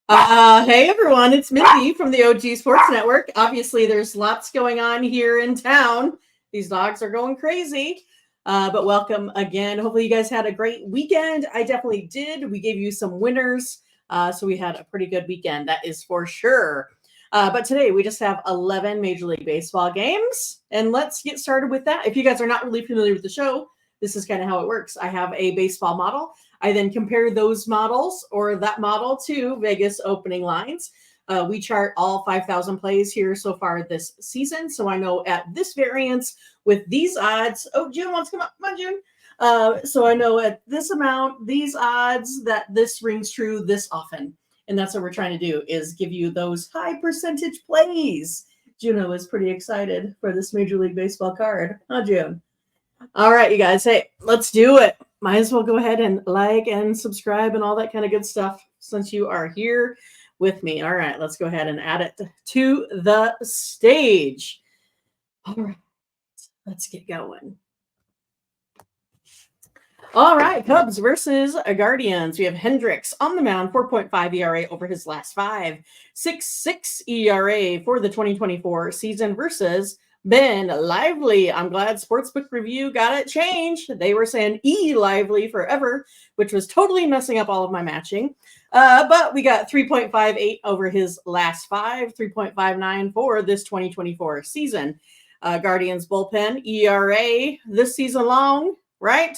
Hey everyone, it's Mindy from the OG Sports Network. Obviously, there's lots going on here in town. These dogs are going crazy. But welcome again. Hopefully, you guys had a great weekend. I definitely did. We gave you some winners. So we had a pretty good weekend, that is for sure. But today we just have 11 Major League Baseball games. And let's get started with that. If you guys are not really familiar with the show, this is kind of how it works. I have a baseball model. I then compare those models or that model to Vegas opening lines. We chart all 5,000 plays here so far this season. So I know at this variance with these odds, June wants to come up. Come on, June. So I know at this amount, these odds, that this rings true this often. And that's what we're trying to do, is give you those high percentage plays. Juno is pretty excited for this Major League Baseball card. Huh, June? All right, you guys. Hey, let's do it. Might as well go ahead and like and subscribe and all that kind of good stuff since you are here with me. All right, let's go ahead and add it to the stage. All right, let's get going. All right, Cubs versus Guardians. We have Hendricks on the mound, 4.5 ERA over his last five, 6.6 ERA for the 2024 season versus Ben Lively. I'm glad Sportsbook Review got it changed. They were saying E Lively forever, which was totally messing up all of my matching. But we got 3.58 over his last five, 3.59 for this 2024 season. Guardians bullpen ERA this season long, right?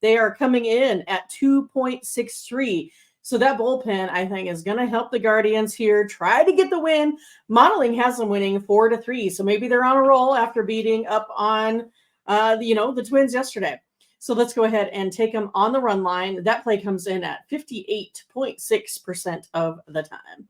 They are coming in at 2.63. So that bullpen, I think, is going to help the Guardians here try to get the win. Modeling has them winning 4-3. So maybe they're on a roll after beating up on, the Twins yesterday. So let's go ahead and take them on the run line. That play comes in at 58.6% of the time.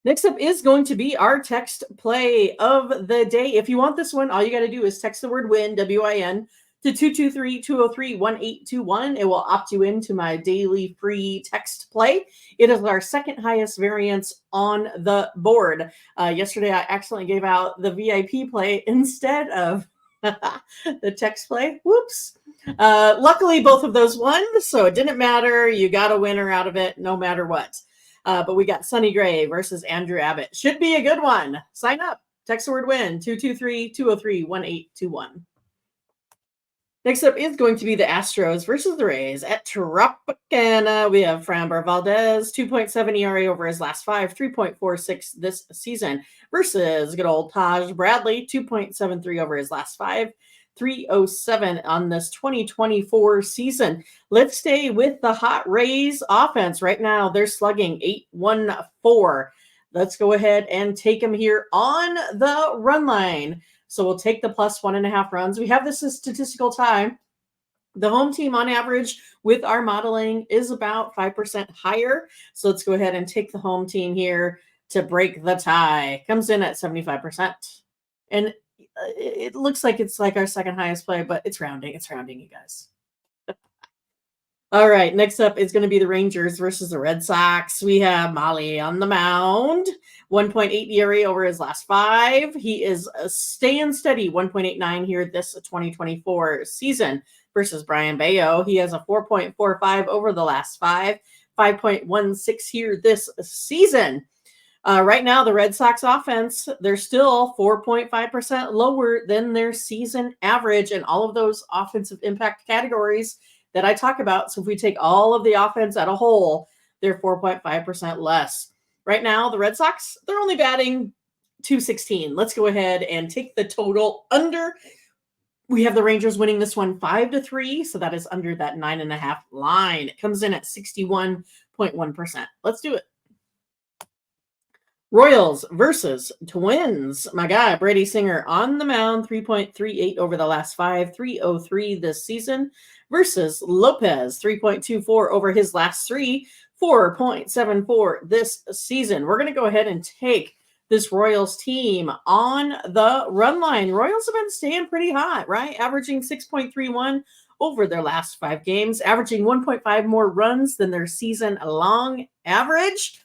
Next up is going to be our text play of the day. If you want this one, all you got to do is text the word WIN, W-I-N, to 223-203-1821. It will opt you into my daily free text play. It is our second highest variance on the board. Yesterday, I accidentally gave out the VIP play instead of the text play. Whoops. Luckily, both of those won, so it didn't matter. You got a winner out of it no matter what. But we got Sonny Gray versus Andrew Abbott. Should be a good one. Sign up. Text the word WIN, 223-203-1821. Next up is going to be the Astros versus the Rays at Tropicana. We have Framber Valdez, 2.7 ERA over his last five, 3.46 this season, versus good old Taj Bradley, 2.73 over his last five, 3.07 on this 2024 season. Let's stay with the hot Rays offense. Right now, they're slugging 8.14. Let's go ahead and take them here on the run line. So we'll take the plus 1.5 runs. We have this as statistical tie. The home team on average with our modeling is about 5% higher. So let's go ahead and take the home team here to break the tie. Comes in at 75%. And it looks like it's like our second highest play, but it's rounding. It's rounding, you guys. All right, next up is going to be the Rangers versus the Red Sox. We have Molly on the mound, 1.8 ERA over his last five. He is staying steady, 1.89 here this 2024 season versus Brian Bayo. He has a 4.45 over the last five, 5.16 here this season. Right now, the Red Sox offense, they're still 4.5% lower than their season average, and all of those offensive impact categories that I talk about. So if we take all of the offense at a whole, they're 4.5% less. Right now, the Red Sox, they're only batting .216. Let's go ahead and take the total under. We have the Rangers winning this one 5-3. So that is under that 9.5 line. It comes in at 61.1%. Let's do it. Royals versus Twins. My guy, Brady Singer on the mound, 3.38 over the last five, 3.03 this season, versus Lopez, 3.24 over his last three, 4.74 this season. We're going to go ahead and take this Royals team on the run line. Royals have been staying pretty hot, right? Averaging 6.31 over their last five games, averaging 1.5 more runs than their season-long average.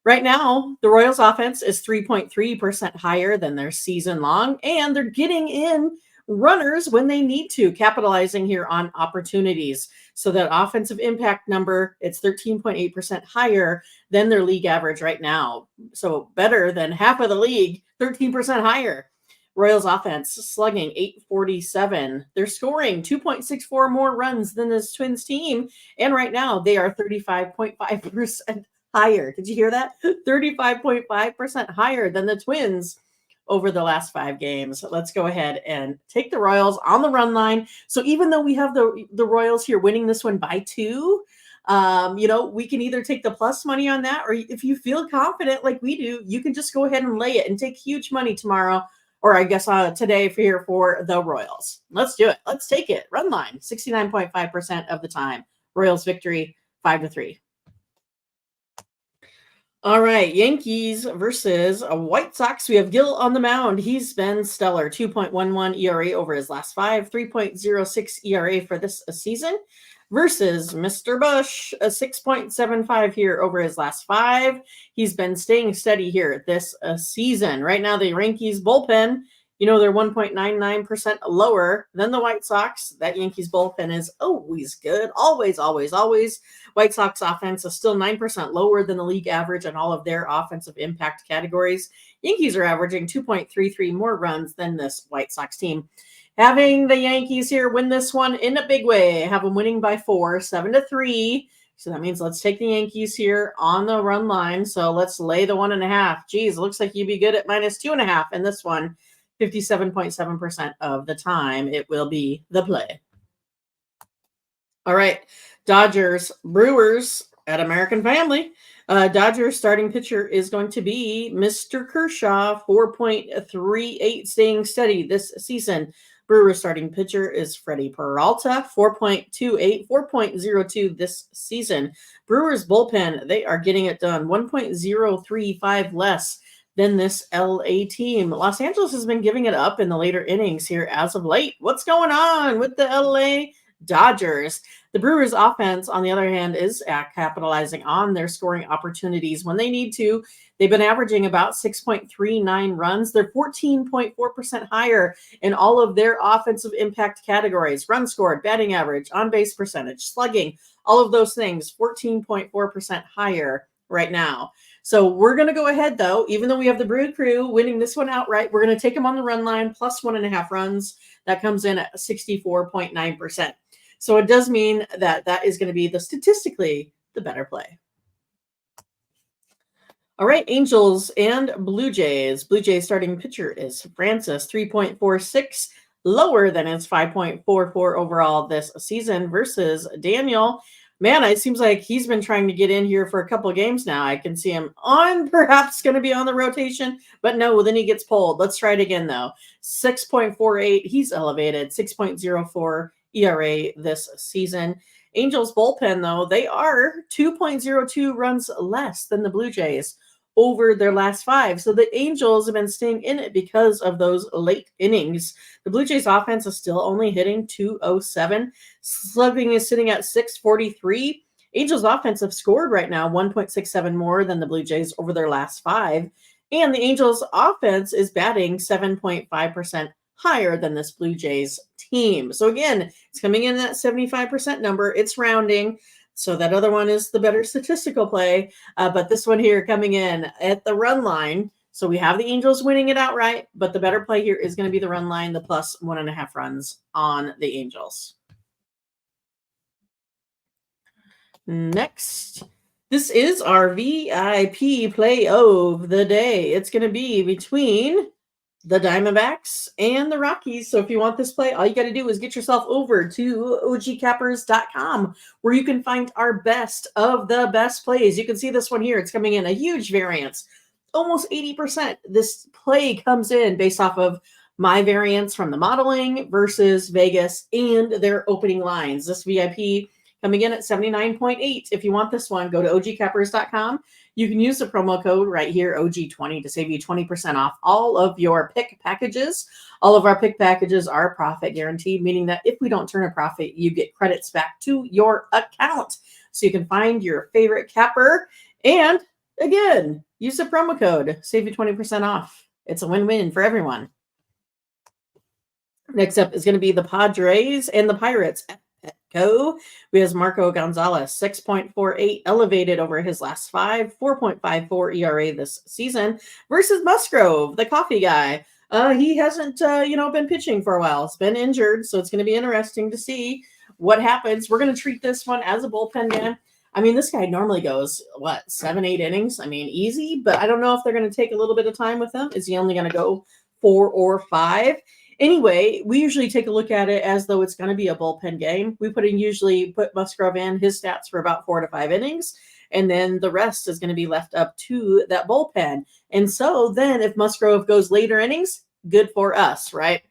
Right now, the Royals offense is 3.3% higher than their season long, and they're getting in runners when they need to, capitalizing here on opportunities. So that offensive impact number, it's 13.8% higher than their league average right now. So better than half of the league, 13% higher. Royals offense slugging 847. They're scoring 2.64 more runs than this Twins team. And right now they are 35.5% higher. Did you hear that? 35.5% higher than the Twins over the last 5 games. Let's go ahead and take the Royals on the run line. So even though we have the Royals here winning this one by 2, we can either take the plus money on that, or if you feel confident like we do, you can just go ahead and lay it and take huge money tomorrow, or I guess today for the Royals. Let's do it. Let's take it. Run line, 69.5% of the time. Royals victory, 5-3. All right, Yankees versus White Sox. We have Gil on the mound. He's been stellar. 2.11 ERA over his last 5, 3.06 ERA for this season. Versus Mr. Bush, a 6.75 here over his last 5. He's been staying steady here this season. Right now, the Yankees bullpen, they're 1.99% lower than the White Sox. That Yankees bullpen is always good. Always, always, always. White Sox offense is still 9% lower than the league average in all of their offensive impact categories. Yankees are averaging 2.33 more runs than this White Sox team. Having the Yankees here win this one in a big way. Have them winning by 4, 7-3. So that means let's take the Yankees here on the run line. So let's lay the 1.5. Geez, looks like you'd be good at -2.5 in this one. 57.7% of the time it will be the play. All right, Dodgers, Brewers at American Family. Dodgers starting pitcher is going to be Mr. Kershaw, 4.38, staying steady this season. Brewers starting pitcher is Freddie Peralta, 4.28, 4.02 this season. Brewers bullpen, they are getting it done, 1.035 less than this LA team. Los Angeles has been giving it up in the later innings here as of late. What's going on with the LA Dodgers? The Brewers offense, on the other hand, is capitalizing on their scoring opportunities when they need to. They've been averaging about 6.39 runs. They're 14.4% higher in all of their offensive impact categories. Runs scored, batting average, on-base percentage, slugging, all of those things, 14.4% higher right now. So we're going to go ahead, though, even though we have the Brew Crew winning this one outright, we're going to take them on the run line, plus 1.5 runs. That comes in at 64.9%. So it does mean that is going to be statistically the better play. All right, Angels and Blue Jays. Blue Jays starting pitcher is Francis, 3.46, lower than his 5.44 overall this season, versus Daniel. Man, it seems like he's been trying to get in here for a couple of games now. I can see him perhaps going to be on the rotation, but no, then he gets pulled. Let's try it again, though. 6.48, he's elevated, 6.04 ERA this season. Angels bullpen, though, they are 2.02 runs less than the Blue Jays over their last 5. So the Angels have been staying in it because of those late innings. The Blue Jays offense is still only hitting 207. Slugging is sitting at 643. Angels offense have scored right now 1.67 more than the Blue Jays over their last 5. And the Angels offense is batting 7.5% higher than this Blue Jays team. So again, it's coming in that 75% number. It's rounding. So that other one is the better statistical play. But this one here coming in at the run line. So we have the Angels winning it outright, but the better play here is going to be the run line, the plus 1.5 runs on the Angels. Next, this is our VIP play of the day. It's going to be between the Diamondbacks and the Rockies. So if you want this play, all you got to do is get yourself over to ogcappers.com, where you can find our best of the best plays. You can see this one here. It's coming in a huge variance, almost 80%. This play comes in based off of my variance from the modeling versus Vegas and their opening lines. This VIP coming in at 79.8. If you want this one, go to ogcappers.com. You can use the promo code right here, OG20, to save you 20% off all of your pick packages. All of our pick packages are profit guaranteed, meaning that if we don't turn a profit, you get credits back to your account. So you can find your favorite capper. And again, use the promo code, save you 20% off. It's a win-win for everyone. Next up is going to be the Padres and the Pirates at Petco. We have Marco Gonzalez, 6.48, elevated over his last five, 4.54 ERA this season, versus Musgrove, the coffee guy. He hasn't, been pitching for a while. It's been injured, so it's going to be interesting to see what happens. We're going to treat this one as a bullpen game. I mean, this guy normally goes, 7-8 innings? I mean, easy, but I don't know if they're going to take a little bit of time with him. Is he only going to go 4 or 5? Anyway, we usually take a look at it as though it's going to be a bullpen game. We usually put Musgrove in his stats for about 4 to 5 innings, and then the rest is going to be left up to that bullpen. And so then if Musgrove goes later innings, good for us, right?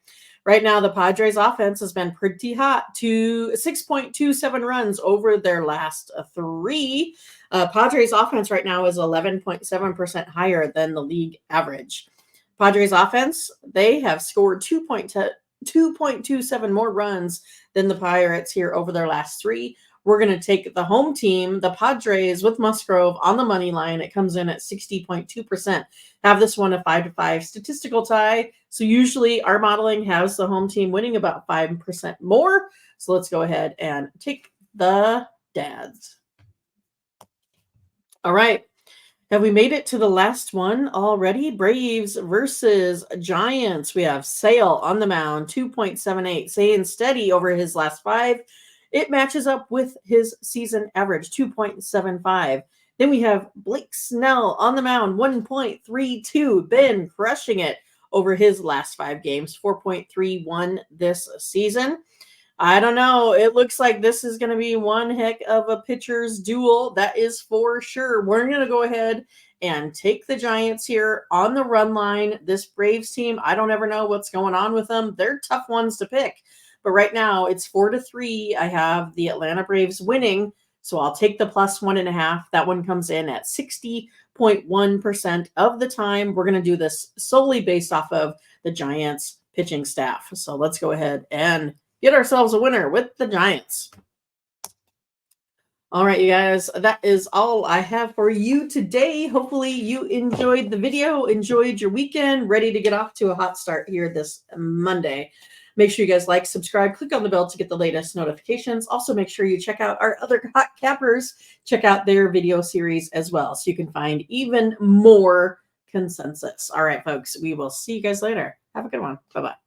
Right now, the Padres offense has been pretty hot, to 6.27 runs over their last 3. Padres offense right now is 11.7% higher than the league average. Padres offense, they have scored 2.27 more runs than the Pirates here over their last 3. We're going to take the home team, the Padres, with Musgrove on the money line. It comes in at 60.2%. Have this one a 5-5 statistical tie. So usually our modeling has the home team winning about 5% more. So let's go ahead and take the dads. All right. Have we made it to the last one already? Braves versus Giants. We have Sale on the mound, 2.78, staying steady over his last 5. It matches up with his season average, 2.75. Then we have Blake Snell on the mound, 1.32, been crushing it over his last 5 games, 4.31 this season. I don't know. It looks like this is going to be one heck of a pitcher's duel. That is for sure. We're going to go ahead and take the Giants here on the run line. This Braves team, I don't ever know what's going on with them. They're tough ones to pick. But right now it's 4-3. I have the Atlanta Braves winning. So I'll take the plus 1.5. That one comes in at 60.1% of the time. We're going to do this solely based off of the Giants pitching staff. So let's go ahead and get ourselves a winner with the Giants. All right, you guys, that is all I have for you today. Hopefully you enjoyed the video, enjoyed your weekend, ready to get off to a hot start here this Monday. Make sure you guys like, subscribe, click on the bell to get the latest notifications. Also, make sure you check out our other hot cappers. Check out their video series as well, so you can find even more consensus. All right, folks, we will see you guys later. Have a good one. Bye-bye.